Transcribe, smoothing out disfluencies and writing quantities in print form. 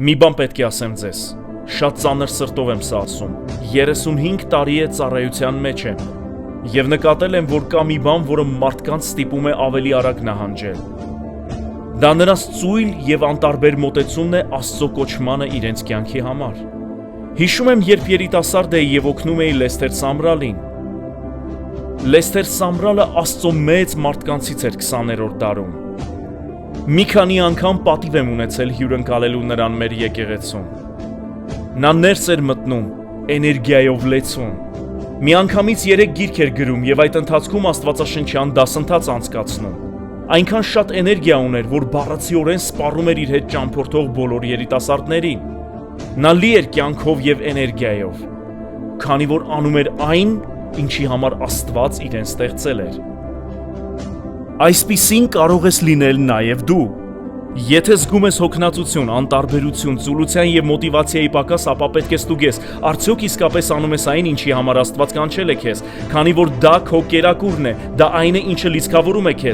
Մի բան պետք է ասեմ ձեզ, շատ ծանր սրտով եմ սա ասում, 35 տարի է ծառայության մեջ եմ, և նկատել եմ, որ կա մի բան, որը մարդկանց ստիպում է ավելի արագ նահանջել։ Դա նրանց ծույլ և անտարբեր մոտեցումն է Աստծո կոչմանը իրենց կյանքի համար։ Հիշում եմ, երբ երիտասարդ էի և օգնում էի Լեսթեր Սամրալին։ Լեսթեր Սամրալը Աստծո մեծ մարդկանցից էր 20-րդ դարում։ Մի քանի անգամ պատիվ եմ ունեցել հյուրընկալելու նրան մեր եկեղեցում։ Նա ներս էր մտնում, էներգիայով լեցուն։ Միանգամից 3 գիրք էր գրում և այդ ընթացքում աստվածաշնչյան դասընթաց անցկացնում։ Այնքան շատ էներգիա ուներ, որ բառացիորեն սպառում էր իր հետ ճամփորդող բոլոր երիտասարդներին։ Նա լի էր կյանքով և էներգիայով, քանի որ անում էր այն, ինչի համար Աստված իրեն ստեղծել էր։ Այսպիսին կարող ես լինել նաև դու։ Եթե զգում ես հոգնածություն, անտարբերություն, ծուլության և մոտիվացիայի պակաս, ապա պետք է ստուգես, արդյոք իսկապես անում ես այն, ինչի համար Աստված կանչել է քեզ, քանի որ դա քո կերակուրն է, դա այն է, ինչը լիցքավորում է քեզ։